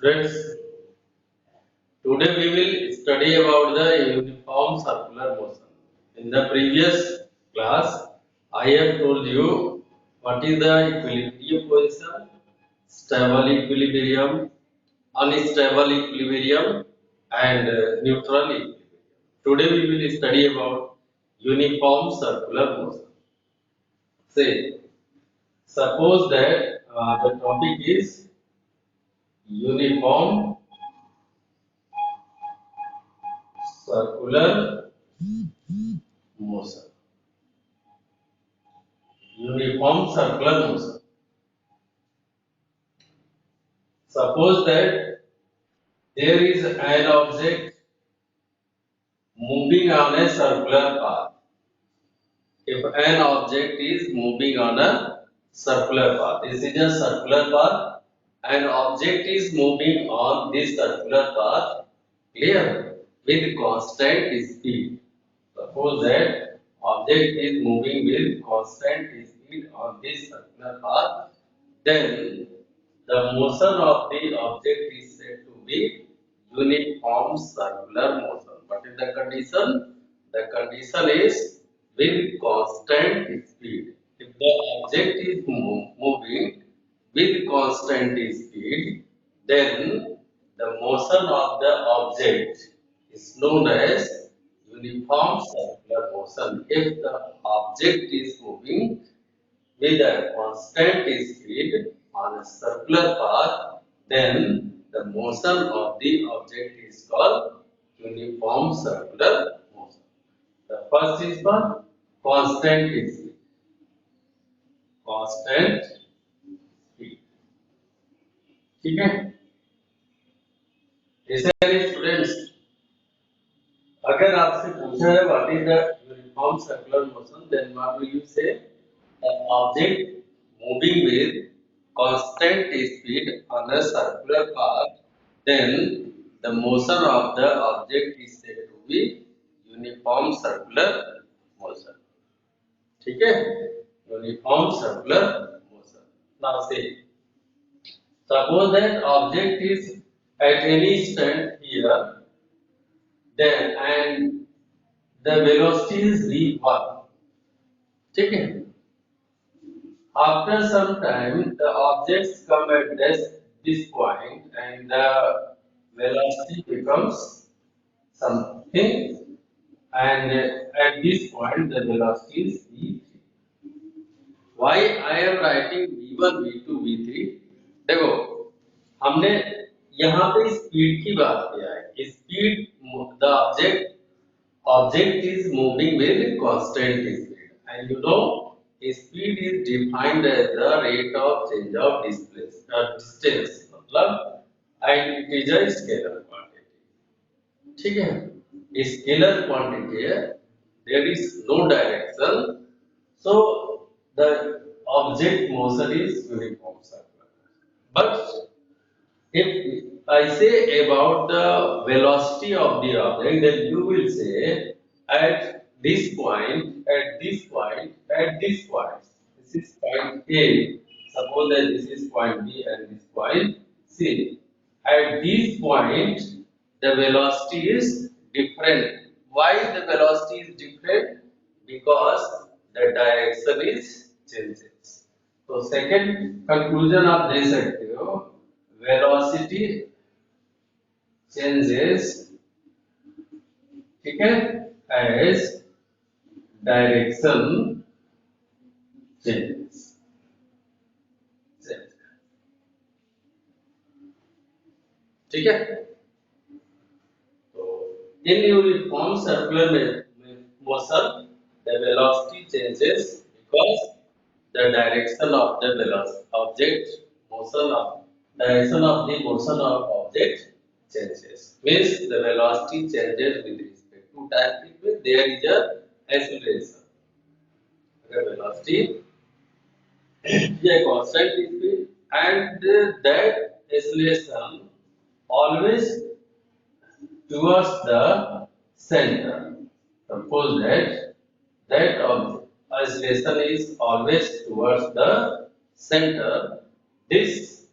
Friends, today we will study about the uniform circular motion. In the previous class, I have told you what is the equilibrium position, stable equilibrium, unstable equilibrium, and neutral equilibrium. Today we will study about uniform circular motion. Say, suppose that the topic is uniform circular motion. Uniform circular motion. Suppose that there is an object moving on a circular path. If an object is moving on a circular path, this is a circular path, an object is moving on this circular path, clear, with constant speed. Suppose that object is moving with constant speed on this circular path, then the motion of the object is said to be uniform circular motion. What is the condition? The condition is with constant speed. If the object is moving with constant speed, then the motion of the object is known as uniform circular motion. If the object is moving with a constant speed on a circular path, then the motion of the object is called uniform circular motion. The first is for constant speed. Constant speed. ठीक है? जैसे students अगर आपसे पूछा है what is the uniform circular motion then what will you say the object moving with constant speed on a circular path, then the motion of the object is said to be uniform circular motion. ठीक है? Uniform circular motion. Now say, suppose that object is at any instant here, then and the velocity is v1. ठीक है? After some time, the objects come at this point and the velocity becomes something, and at this point the velocity is v3. Why I am writing v1, v2, v3? देखो हमने यहाँ पे speed की बात किया है. Speed the object is moving with constant speed, and you know speed is defined as the rate of change of distance मतलब and it is a scalar quantity. ठीक है? Scalar quantity है, there is no direction, so the object motion is uniform circular. But if I say about the velocity of the object, then you will say at this point, at this point, at this point. This is point A. Suppose that this is point B and this point C. At this point, the velocity is different. Why the velocity is different? Because the direction is changes. So second conclusion आप दे सकते हो velocity changes, ठीक है, as direction changes. ठीक है? तो in uniform circular motion, the velocity changes because the direction of the velocity object motion of direction of the motion of object changes. Means the velocity changes with respect to time. It means there is a acceleration. The velocity is a constant speed, and that acceleration always towards the center. Suppose that acceleration is always towards the center. This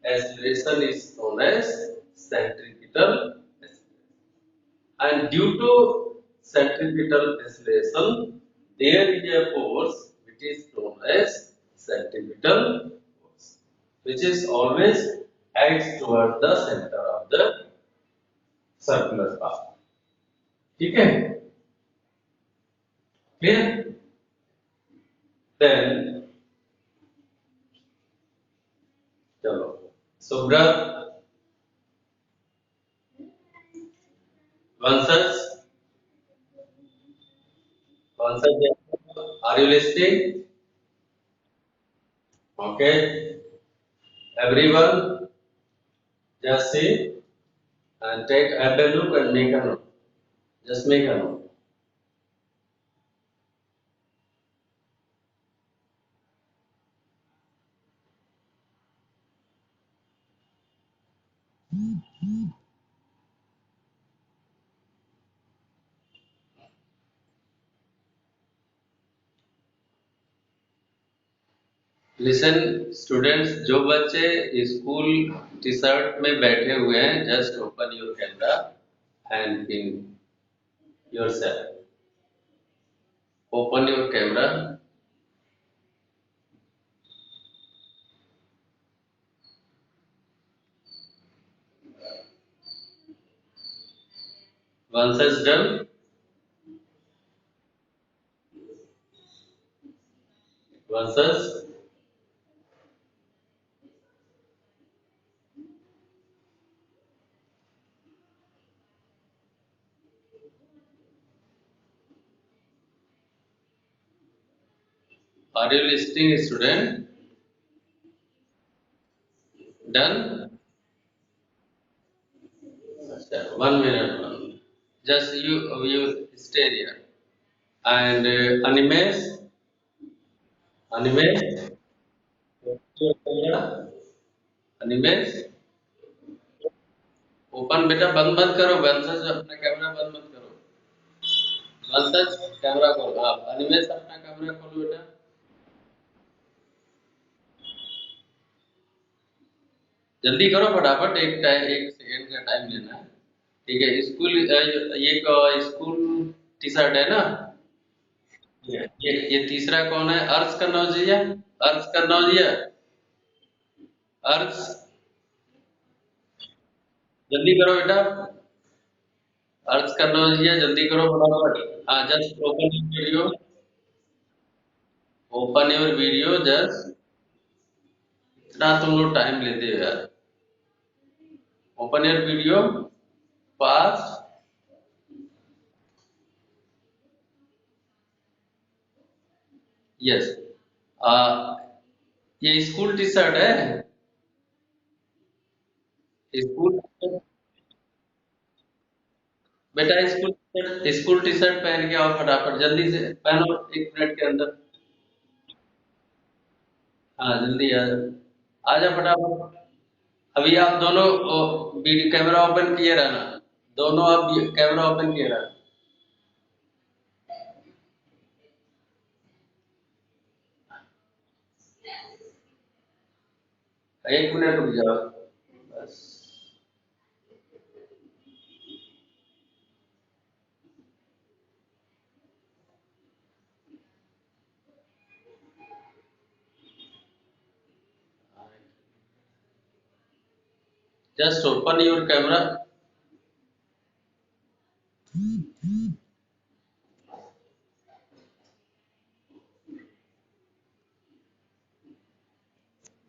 acceleration is known as centripetal acceleration. And due to centripetal acceleration, there is a force which is known as centripetal force, which is always acts toward the center of the circular path. ठीक है? Clear? Then, चलो. So, brother, answers, are you listening? Okay. Everyone, just say and take a look and make a note. Just make a note. Listen students, जो बच्चे school T shirt में बैठे हुए हैं, just open your camera and pin yourself. Open your camera. Once it's done, once it's are you listening, student? Done? 1 minute. Just you stay here. And Animesh, Animesh, Animesh, open बेटा, बंद मत करो. वंशज अपना कैमरा बंद मत करो. वंशज कैमरा खोलो. आप अनिमेश अपना कैमरा खोलो बेटा. जल्दी करो फटाफट. एक सेकंड का टाइम लेना है. ठीक है. स्कूल ये स्कूल टी शर्ट है ना. ये तीसरा कौन है? अर्श कन्नौजिया. अर्श कन्नौजिया. अर्श, जल्दी करो बेटा. अर्श कन्नौजिया, जल्दी करो फटाफट. हाँ, just open your video. Open your video just. इतना तुम लोग टाइम लेते हो यार. Open your video fast. Yes. ये स्कूल टी शर्ट है. स्कूल बेटा, स्कूल टी शर्ट पहन के आओ फटाफट. जल्दी से पहनो 1 मिनट के अंदर. हाँ, जल्दी आ जाओ. आ जाओ फटाफट. अभी आप दोनों वीडियो कैमरा ओपन किए रहना. दोनों आप कैमरा ओपन किए रहना. 1 मिनट रुक जाओ बस. Just open your camera.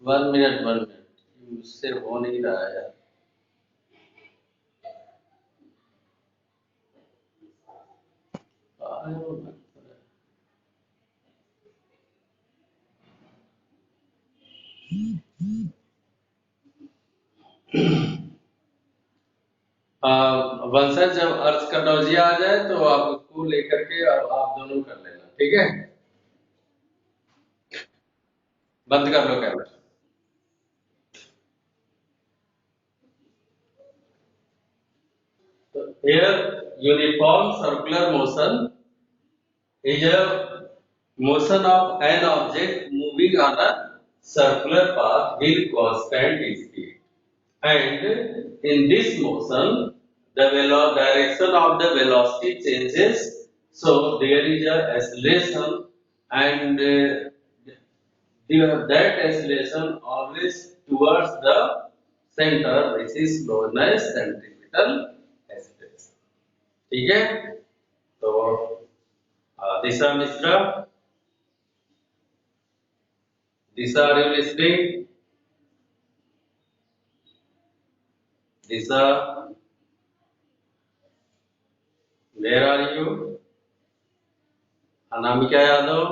One minute. मुझसे हो नहीं रहा है यार. वंशज, जब अर्थ का नौजिया आ जाए तो आप उसको लेकर के आप दोनों कर लेना. ठीक है. बंद कर लो camera. Here, uniform circular motion is a motion of an object moving on a circular path with constant speed. And in this motion, the direction of the velocity changes. So there is a acceleration, and that acceleration always towards the center, which is known as centripetal acceleration. ठीक है? तो दिशा मिश्रा, दिशा, are you listening? Disha, where are you? Anamika Yadav,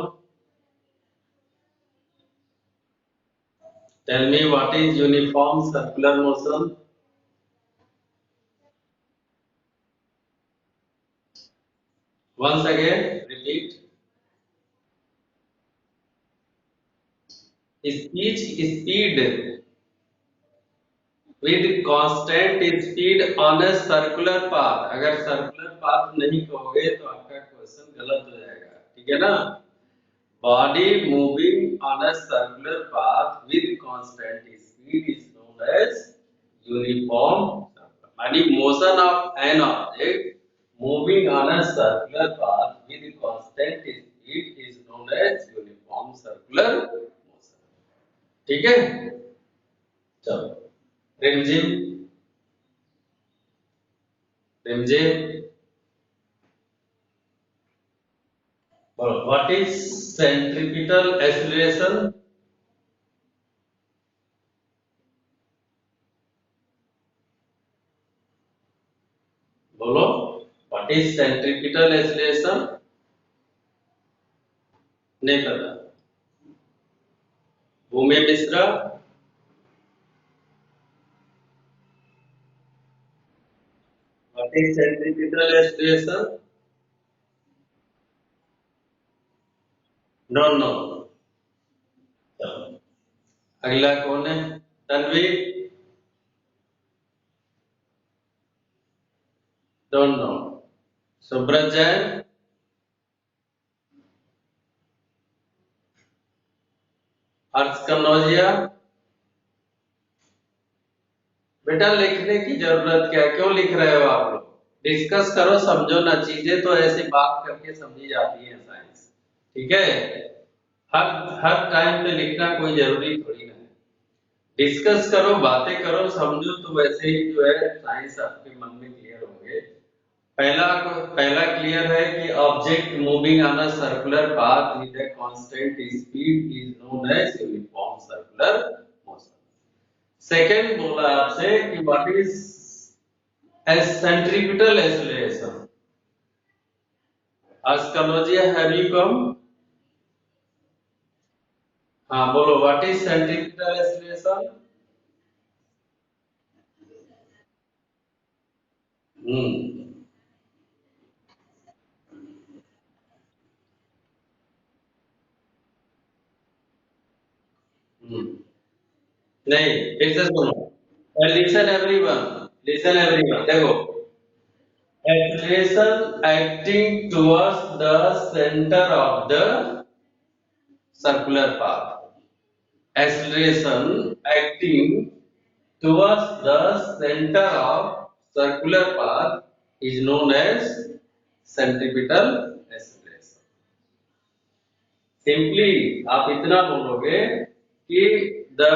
tell me what is uniform circular motion? Once again, repeat. Each speed with constant speed on a circular path. अगर circular path नहीं कहोगे तो आपका question गलत हो जाएगा, ठीक है ना? Body moving on a circular path with constant speed is known as uniform circle. Meaning motion of an object moving on a circular path with constant speed is known as uniform circular motion. ठीक है? चलो, रिमझिम, रिमझिम, बोलो, what is centripetal acceleration? बोलो, what is centripetal acceleration? नहीं पता। भूमि Mishra, what is centripetal acceleration? Don't know. चलो, अगला कौन है? Tanveer, don't know. सुब्रत जैन, हर्ष कनौजिया, बेटा लिखने की जरूरत क्या, क्यों लिख रहे हो आप लोग? डिस्कस करो, समझो ना, चीजें तो ऐसे बात करके समझी जाती है साइंस, ठीक है? हर हर टाइम पे लिखना कोई जरूरी थोड़ी ना है। डिस्कस करो, बातें करो, समझो, तो वैसे ही जो है साइंस आपके मन में क्लियर होंगे। पहला क्लियर है कि object moving on a circular path with a constant speed is known as uniform circular motion. Second बोला आपसे कि व्हाट इज centripetal acceleration? आज कनौजिया, हैव यू कम? हाँ बोलो, व्हाट इज सेंट्रीपिटल एक्सीलरेशन? हम्म हम्म नहीं, फिर से सुनो, लिसन एवरीवन, लिसन एवरीवन, देखो, acceleration acting towards the center of the circular path. Acceleration acting towards the center of circular path is known as centripetal acceleration. Simply आप इतना बोलोगे कि the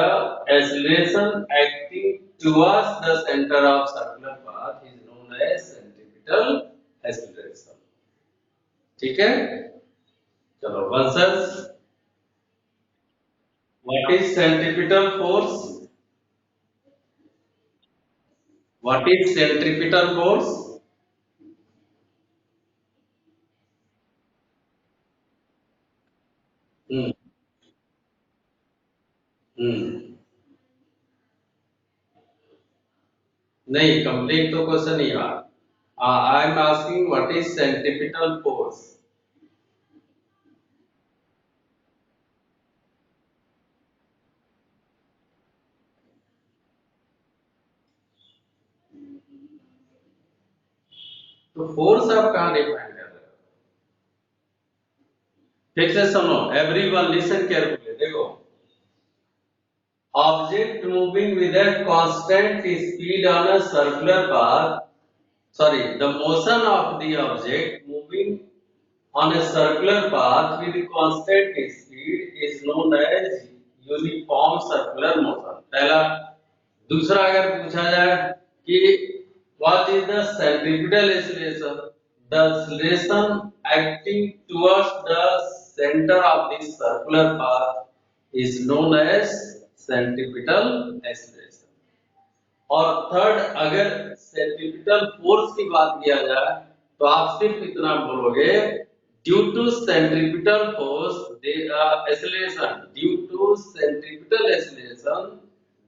acceleration acting towards the center of circular path is known as centripetal acceleration. ठीक है? चलो, वंशज, what is centripetal force? What is centripetal force? हम्म हम्म नहीं, complete तो क्वेश्चन ही यार। I am asking what is centripetal force? तो force आप कहाँ डिफाइन कर रहे हो? ठीक से सुनो, एवरीवन लिसन केयरफुली, देखो, Object moving with a constant speed on a circular path, sorry, the motion of the object moving on a circular path with constant speed is known as uniform circular motion. पहला। दूसरा अगर पूछा जाए कि what is the centripetal acceleration? The acceleration acting towards the center of the circular path is known as centripetal acceleration. और third, अगर centripetal force की बात किया जाए तो आप सिर्फ इतना बोलोगे, due to centripetal force acceleration, due to centripetal acceleration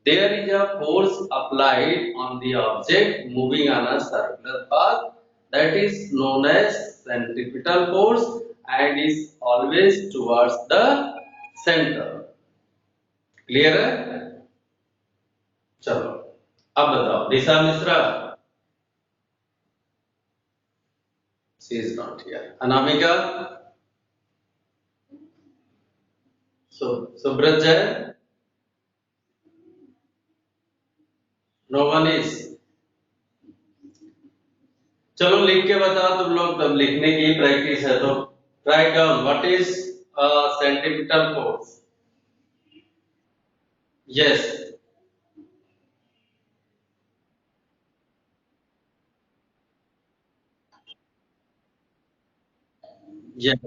there is a force applied on the object moving on a circular path that is known as centripetal force and is always towards the center. Clear है? चलो अब बताओ दिशा Mishra, she is not here. Anamika, Subrat Jain, no one is. चलो लिख के बताओ तुम लोग, तब लिखने की प्रैक्टिस है तो write down what is centripetal force. Yes, yes,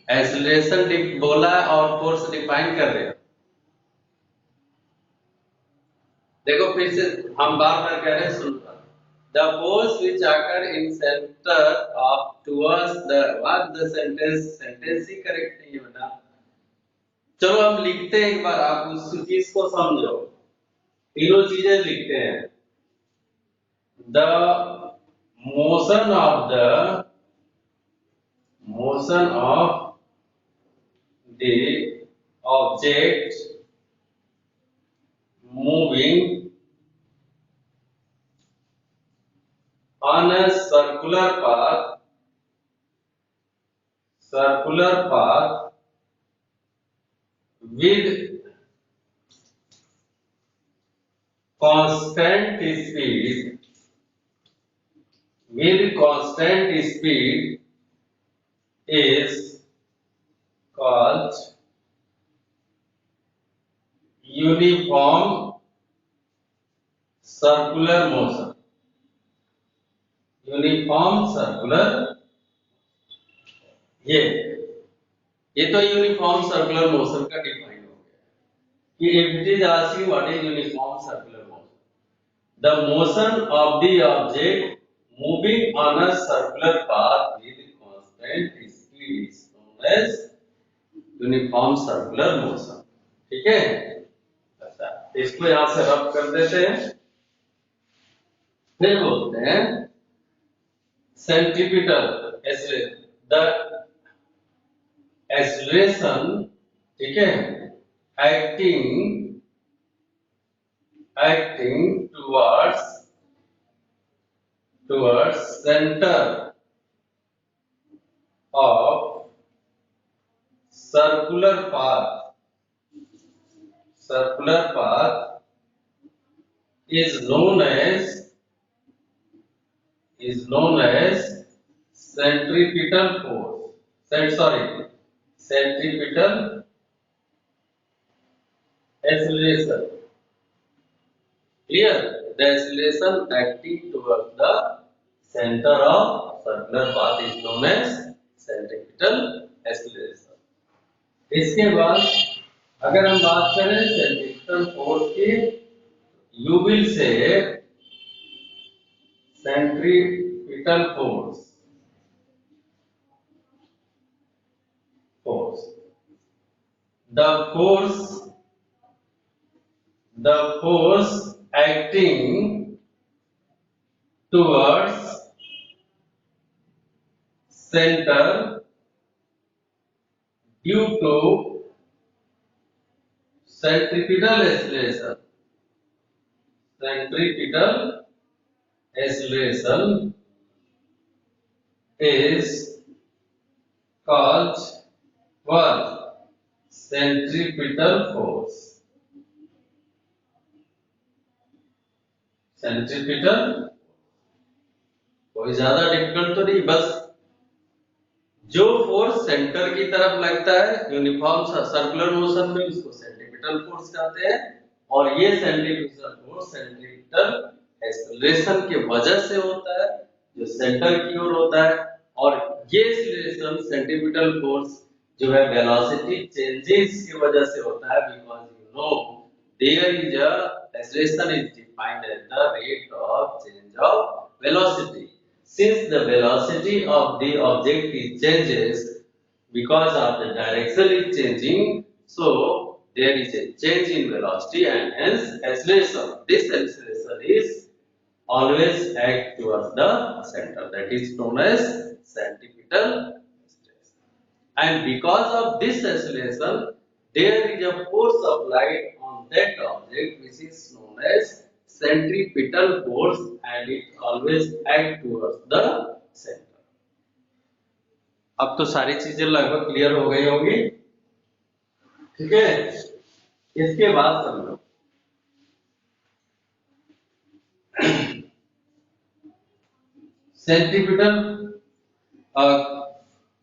acceleration बोला और फोर्स डिफाइन कर रहे हो. देखो फिर से हम बार बार कह रहे हैं, सुन द फोर्स विच आकर in centre of towards the what the sentence ही करेक्ट नहीं है बेटा. चलो हम लिखते हैं एक बार, आप उस चीज को समझो. तीनों चीजें लिखते हैं. The motion of the object moving on a circular path with constant speed is called uniform circular motion. Uniform circular, ये तो यूनिफॉर्म सर्कुलर मोशन का डिफाइन हो गया कि if it is asking what is uniform circular motion, the motion of the object moving on a circular path with constant speed is known as uniform circular motion. ठीक है, अच्छा इसको यहां से रब कर देते हैं. फिर बोलते हैं सेंट्रीपिटल एक्सेलरेशन, द एक्सेलरेशन, ठीक है, acting towards center of circular path is known as centripetal force. Centripetal acceleration. Clear? The acceleration acting towards the center of circular path is known as centripetal acceleration. इसके बाद अगर हम बात करें centripetal force की, you will say centripetal force. The force acting towards center due to centripetal acceleration is called what? Centripetal force, centripetal, कोई ज्यादा difficult तो नहीं, बस जो फोर्स सेंटर की तरफ लगता है यूनिफॉर्म सर्कुलर मोशन में उसको सेंट्रीपिटल फोर्स कहते हैं, और ये सेंट्रीपिटल फोर्स सेंट्रीपिटल एक्सेलरेशन के वजह से होता है जो सेंटर की ओर होता है, और ये एक्सेलरेशन सेंट्रीपिटल फोर्स जो है वेलोसिटी चेंजेस की वजह से होता है, because you know there is a acceleration is defined as the rate of change of velocity. Since the velocity of the object is changes because of the direction is changing, so there is a change in velocity and hence acceleration. This acceleration is always act towards the center. That is known as centripetal acceleration. And because of this acceleration, there is a force applied on that object which is known as centripetal force, and it always act towards the center. अब तो सारी चीजें लगभग clear हो गई होंगी, ठीक है। इसके बाद समझो centripetal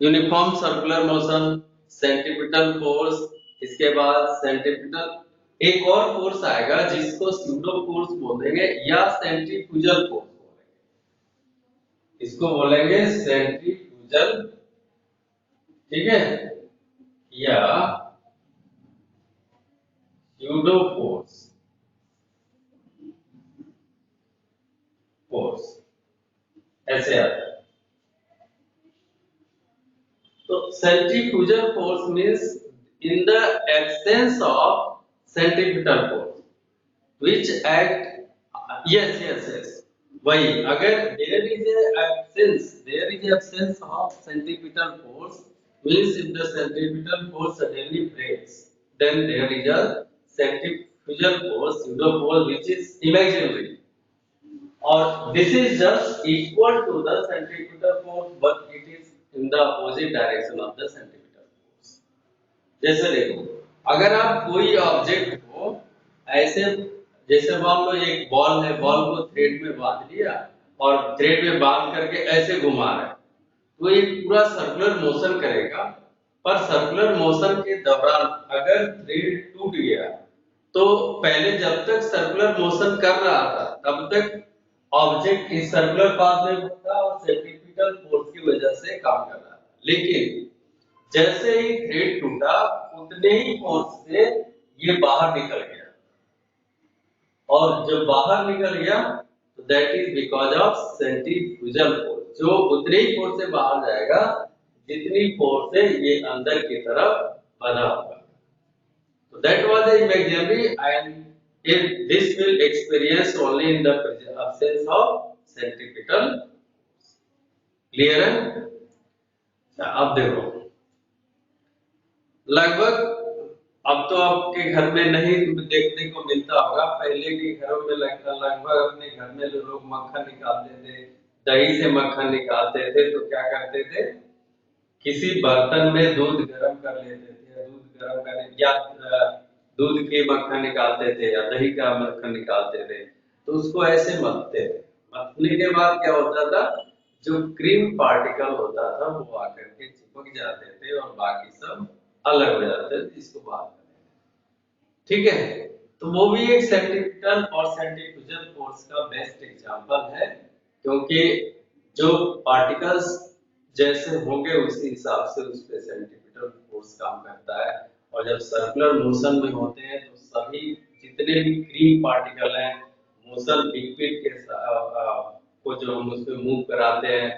uniform circular motion, centripetal force, इसके बाद सेंट्रीपिटल एक और फोर्स आएगा जिसको स्यूडो फोर्स बोलेंगे या सेंट्रीफ्यूजल फोर्स बोलेंगे, इसको बोलेंगे सेंट्रीफ्यूजल, ठीक है, या स्यूडो फोर्स, फोर्स ऐसे आता है। तो centrifugal force means in the absence of centripetal force which act, yes yes yes, वही, अगर there is absence of centripetal force means if the centripetal force suddenly breaks then there is a centrifugal force pseudo force which is imaginary, और this is just equal to the centripetal force but it is in the opposite direction of the centripetal force. जैसे देखो, अगर आप कोई object को ऐसे, जैसे मान लो एक बॉल है, बॉल को थ्रेड में बांध लिया और थ्रेड में बांध करके ऐसे घुमा रहे, तो ये पूरा सर्कुलर मोशन करेगा, पर सर्कुलर मोशन के दौरान अगर थ्रेड टूट गया तो पहले जब तक सर्कुलर मोशन कर रहा था तब तक ऑब्जेक्ट इस सर्कुलर पाथ में घूमता और सेंट्रीपिटल फोर्स की वजह से काम कर रहा था, लेकिन जैसे ही थ्रेड टूटा उतने ही फोर्स से ये बाहर निकल गया, और जब बाहर निकल गया तो that is because of centrifugal force, जो उतने ही फोर्स से बाहर जाएगा जितनी फोर्स से ये अंदर की तरफ बना होगा। So that was the imaginary, and if this will experience only in the absence of centripetal force. Clear है? अब देखो, लगभग अब तो आपके घर में नहीं देखने को मिलता होगा, पहले के घरों में लगभग अपने घर में लोग मक्खन निकालते थे, दही से मक्खन निकालते थे, तो क्या करते थे, किसी बर्तन में दूध गर्म कर लेते थे, दूध गर्म करने या दूध के मक्खन निकालते थे या दही का मक्खन निकालते थे, तो उसको ऐसे मथते थे, मथने के बाद क्या होता था, जो क्रीम पार्टिकल होता था वो आकर के चिपक जाते थे और बाकी सब अलग हो जाते थे, इसको बाहर कर देते, ठीक है। तो वो भी एक सेंट्रीपिटल और सेंट्रीफ्यूजल फोर्स का बेस्ट एग्जांपल है, क्योंकि जो पार्टिकल्स जैसे होंगे उसी हिसाब से उस पे सेंट्रीपिटल फोर्स काम करता है, और जब सर्कुलर मोशन में होते हैं तो सभी जितने भी क्रीम पार्टिकल हैं मोशन लिक्विड के को जो हम उस पे मूव कराते हैं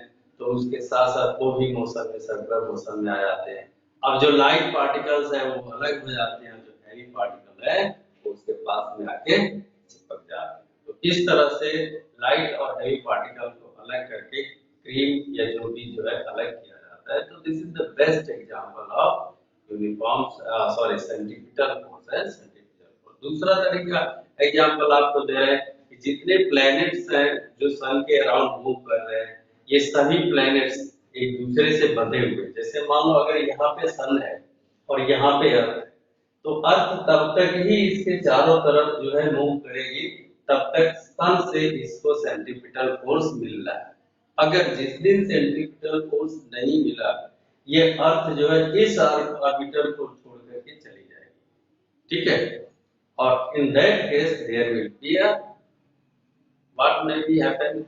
तो उसके साथ साथ वो भी मोशन में सर्कुलर मोशन में आ जाते हैं। अब जो लाइट पार्टिकल्स हैं वो अलग हो जाते हैं, जो हैवी पार्टिकल है वो उसके पास में आके चिपक जाते हैं। तो इस तरह से लाइट और हैवी पार्टिकल को अलग करके क्रीम या जो भी जो है अलग किया जाता है। तो this is the best example of uniform centripetal force है, सेंट्रीपिटल फोर्स। दूसरा तरीका एग्जांपल आपको दे रहे हैं कि जितने प्लैनेट्स हैं जो सन के अराउंड मूव कर रहे हैं, ये सभी प्लैनेट्स एक दूसरे से बंधे हुए, जैसे मान लो अगर यहाँ पे सन है और यहाँ पे अर्थ है, तो अर्थ तब तक ही इसके चारों तरफ जो है मूव करेगी, तब तक सन से इसको सेंट्रीपिटल फोर्स मिल रहा है। अगर जिस दिन सेंट्रीपिटल फोर्स नहीं मिला, ये अर्थ जो है इस ऑर्बिटर को छोड़ करके चली जाएगी, ठीक है। और in that case there will be a what may be happen,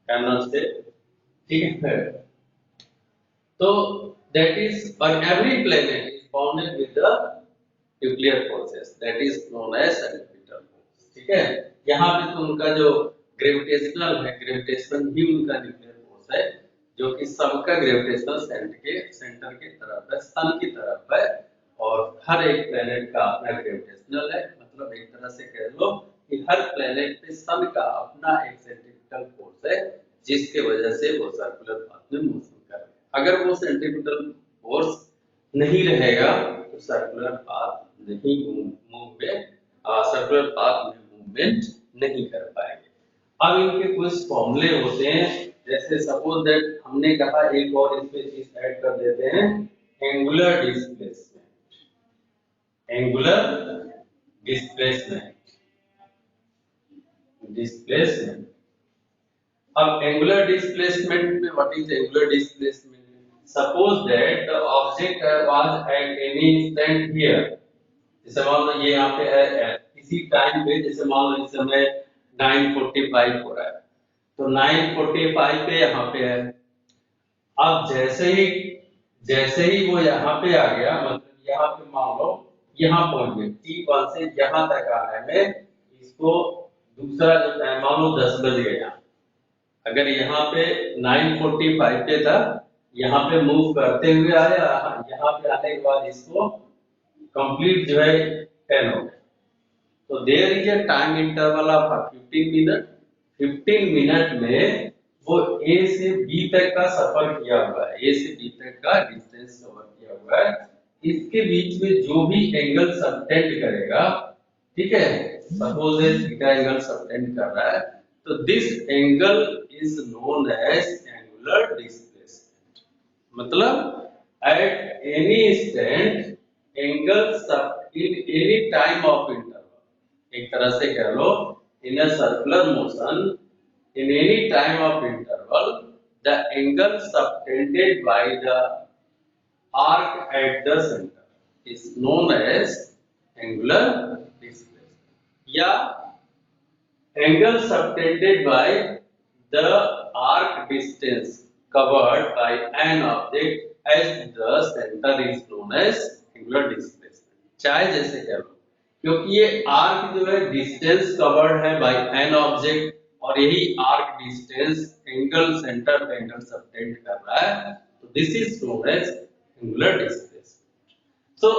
can not say, ठीक है। तो that is, or every planet is bounded with the nuclear forces that is known as centripetal force, ठीक है। यहाँ पे तो उनका जो ग्रेविटेशनल है, ग्रेविटेशन भी उनका न्यूक्लियर फोर्स है, जो कि सबका ग्रेविटेशनल सेंटर के तरफ है, सन की तरफ है। और हर एक प्लेनेट का अपना ग्रेविटेशनल है, मतलब एक तरह से कह लो कि हर प्लेनेट पे सन का अपना एक सेंट्रीपिटल फोर्स है, जिसके वजह से वो सर्कुलर पाथ में मूवमेंट कर रहे हैं। अगर वो सेंट्रीपिटल फोर्स नहीं रहेगा तो सर्कुलर पाथ नहीं सर्कुलर पाथ में मूवमेंट नहीं कर पाएंगे। अब इनके कुछ फॉर्मूले होते हैं, जैसे सपोज दैट हमने कहा एक और इसमें चीज ऐड कर देते हैं, angular displacement. Angular displacement, displacement. अब एंगुलर डिस्प्लेसमेंट में what is angular displacement? Suppose that the object was at any instant here, जैसे मान लो ये यहाँ पे है इसी टाइम पे, जैसे मान लो इस समय 9:45 हो रहा है, तो 9:45 पे यहाँ पे है। अब जैसे ही वो यहाँ पे आ गया, मतलब यहाँ पे मान लो यहाँ पहुंच गए, T1 से यहाँ तक आने में इसको दूसरा जो टाइम मान लो 10 बज गया, अगर यहाँ पे 9:45 पे था, यहाँ पे मूव करते हुए आया, यहाँ पे आने के बाद इसको कंप्लीट जो है 10 हो गया, तो there is a time interval of 15 minute. 15 minute में वो ए से बी तक का सफर किया हुआ है, ए से बी तक का डिस्टेंस कवर किया हुआ है। इसके बीच में जो भी एंगल सबटेंड करेगा, ठीक है, सपोज थीटा एंगल सबटेंड कर रहा है, तो this angle is known as angular displacement. मतलब एट एनी इंस्टेंट एंगल सब in any time of interval, एक तरह से कह लो in a circular motion in any time of interval, the angle subtended by the arc at the center is known as angular displacement, या angle subtended by the arc distance covered by an object as the center is known as angular displacement। चाहे जैसे कह लो, क्योंकि ये arc जो है distance covered है by an object, और यही आर्क डिस्टेंस एंगल सेंटर पे एंगल सबटेंड कर रहा है, तो this is known as angular displacement. So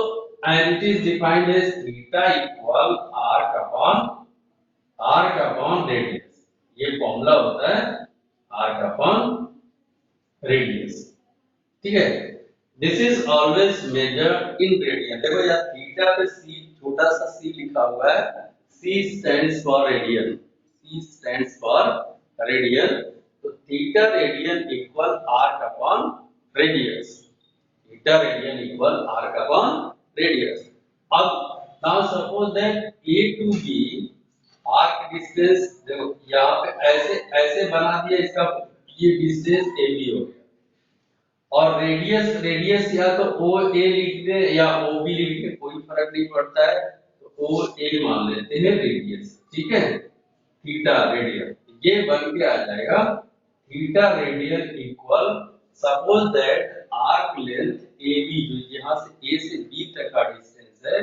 and it is defined as theta equal arc upon radius. ये फॉर्मूला होता है आर्क अपॉन रेडियस, ठीक है। This is always measured in radian. देखो यार थीटा पे सी, छोटा सा सी लिखा हुआ है, C stands for radian, C stands for radian, तो theta radian equal arc upon radius, theta radian equal arc upon radius. अब now suppose that A to B arc distance, देखो यहाँ पे ऐसे ऐसे बना दिया, इसका ये डिस्टेंस ए बी हो गया, और रेडियस या तो ओ ए लिख दे या ओ बी लिख दे, कोई फर्क नहीं पड़ता है, तो ओ ए मान लेते हैं रेडियस, ठीक है। थीटा रेडियन ये बन के आ जाएगा theta radian equal, suppose that arc length A B जो यहाँ से ए से बी तक का डिस्टेंस है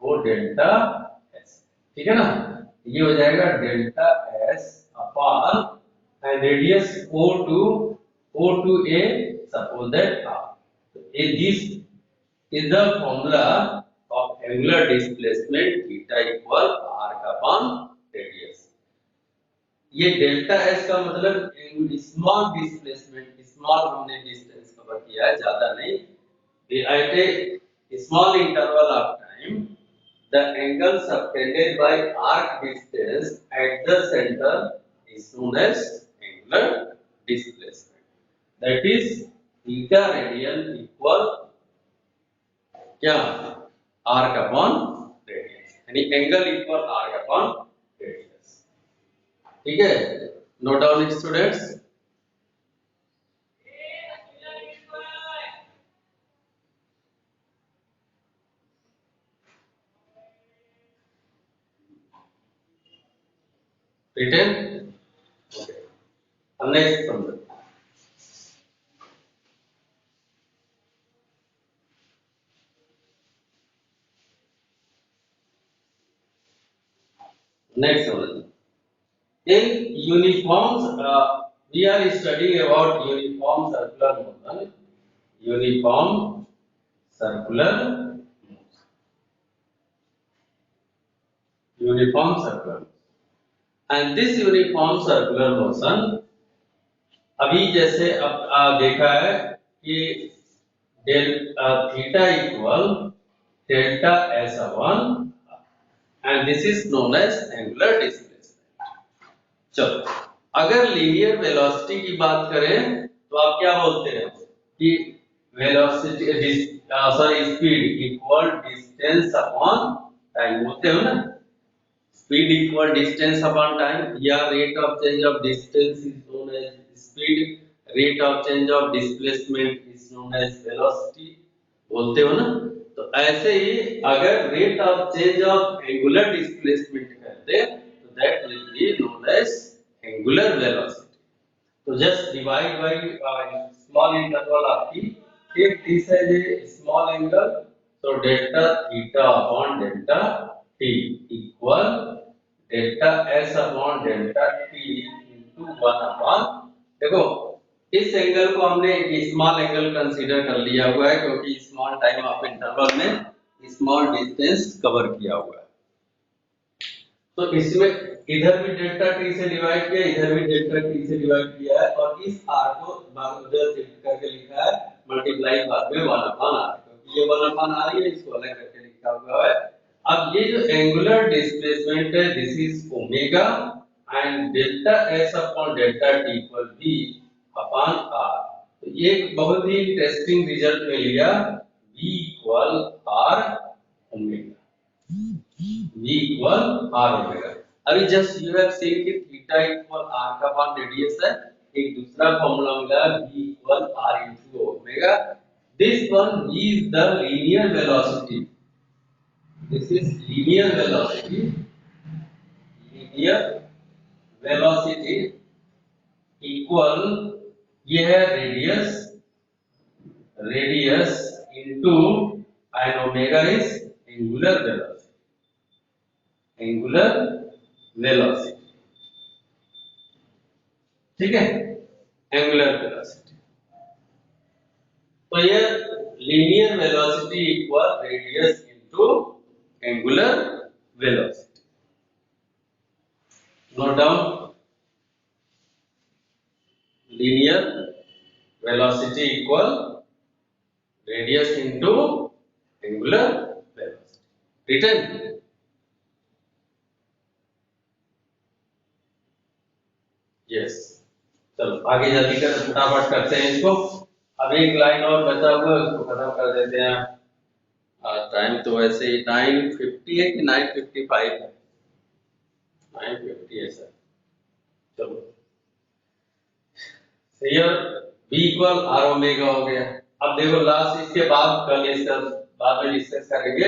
वो डेल्टा एस, ठीक है ना, ये हो जाएगा delta S upon and radius O to A, suppose that this is the formula of angular displacement theta equal arc upon radius। ये डेल्टा एस का मतलब स्मॉल डिस्प्लेसमेंट, स्मॉल हमने डिस्टेंस कवर किया है, ज्यादा नहीं, at a small interval of time the angle subtended by arc distance at the center is known as angular displacement, that is theta radian equal क्या, arc upon radius, यानी angle equal arc upon radius. ठीक है, note down students. Written, okay. अब next समझो। Next समझो। In uniforms, we are studying about uniform circular motion. Uniform circular motion. Uniform circular motion. And this uniform circular motion, अभी जैसे अब देखा है कि del theta equal delta S upon, and this is known as angular displacement. चलो, अगर linear velocity की बात करें तो आप क्या बोलते हैं कि velocity sorry speed equal distance upon time बोलते हो ना। Speed equal distance upon time, या rate of change of distance is known as speed, rate of change of displacement is known as velocity बोलते हो ना। तो ऐसे ही अगर rate of change of angular displacement करते तो that will be known as angular velocity. तो just divide by small interval आपकी, एक दिस है ये स्मॉल एंगल, तो delta theta upon delta T equal delta S upon delta T into 1 upon, देखो इस एंगल को हमने एक स्मॉल एंगल कंसीडर कर लिया हुआ है क्योंकि स्मॉल टाइम ऑफ इंटरवल में स्मॉल डिस्टेंस कवर किया हुआ है। तो इसमें इधर भी डेल्टा टी से डिवाइड किया, इधर भी डेल्टा टी से डिवाइड किया है, और इस आर को उधर शिफ्ट करके लिखा है मल्टीप्लाई बाद में 1 अपॉन आर, क्योंकि ये 1 अपॉन आर है, इसको अलग करके लिखा हुआ है। अब ये जो एंगुलर डिस्प्लेसमेंट है this is omega, and delta S upon delta T equal v upon R. तो ये बहुत ही इंटरेस्टिंग रिजल्ट में लिया, v equal R omega, v equal R omega. अभी जस्ट यू हैव सीन कि थीटा इक्वल आर का पार्ट रेडियस है, एक दूसरा फार्मूला मिला v equal R into omega. This one v is the linear velocity, this is linear velocity, linear velocity equal ये है radius, radius into and omega is angular velocity, angular velocity. ठीक है, angular velocity. तो ये linear velocity equal radius into angular velocity. Note down, linear velocity equal radius into angular velocity. Written, yes. चलो आगे जल्दी कर, फटाफट करते हैं इसको। अब एक लाइन और बचा हुआ है, उसको खत्म कर देते हैं। टाइम तो वैसे ही 9:50 है कि 9:55 है, 9:50 है सर। चलो here v equal R omega हो गया। अब देखो लास्ट, इसके बाद कल इसका बाद में डिस्कस करेंगे,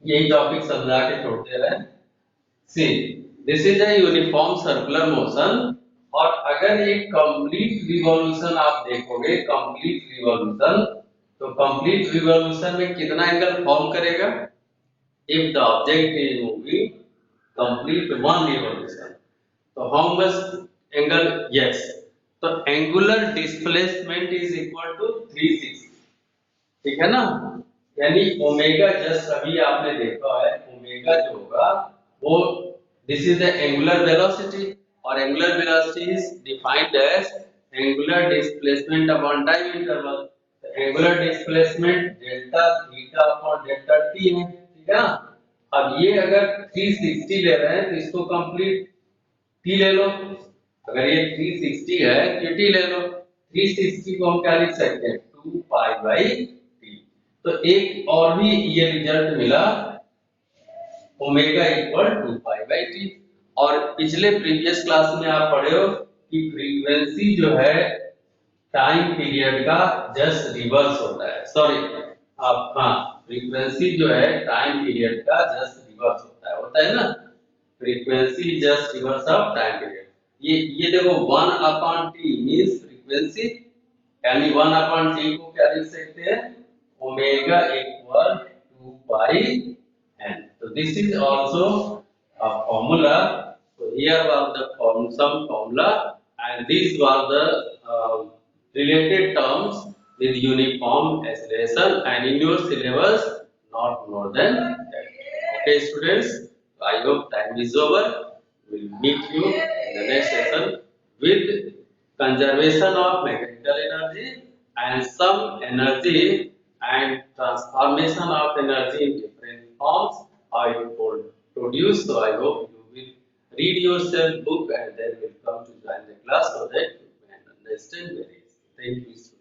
यही टॉपिक समझा के छोड़ते रहे। See this is a uniform circular motion, और अगर ये कंप्लीट रिवॉल्यूशन आप देखोगे, कंप्लीट रिवॉल्यूशन, तो कंप्लीट रिवॉल्यूशन में कितना एंगल फॉर्म करेगा? If the object is moving complete one revolution, तो हाउ मच एंगल? यस, तो angular displacement is equal to 360। ठीक है ना, यानी ओमेगा जस्ट अभी आपने देखा है, ओमेगा जो होगा वो this is the angular velocity, और angular velocity is defined as angular displacement upon time interval. Angular displacement delta theta upon delta T है, ठीक है ना। अब ये अगर 360 ले रहे हैं तो इसको कंप्लीट टी ले लो, अगर ये 360 है तो टी ले लो। 360 को हम क्या लिख सकते हैं? 2 पाई बाई टी। तो एक और भी ये रिजल्ट मिला, ओमेगा इक्वल 2 पाई/t। और पिछले प्रीवियस क्लास में आप पढ़े हो कि फ्रीक्वेंसी जो है टाइम पीरियड का जस्ट रिवर्स होता है, सॉरी आप, हाँ, फ्रीक्वेंसी जो है टाइम पीरियड का जस्ट रिवर्स होता है ना, frequency just reverse of time period. ये देखो 1/t मींस फ्रीक्वेंसी, यानी 1/t को क्या लिख सकते हैं, omega equal 2 pi n। So this is also a formula. So here was the some formula, and these were the related terms with uniform acceleration, and in your syllabus not more than that. Okay, students. I hope time is over. We'll meet you in the next session with conservation of mechanical energy and some energy and transformation of energy in different forms I will produce. So I hope you will read yourself book and then will come to join the class so that you can understand very easily. Thank you.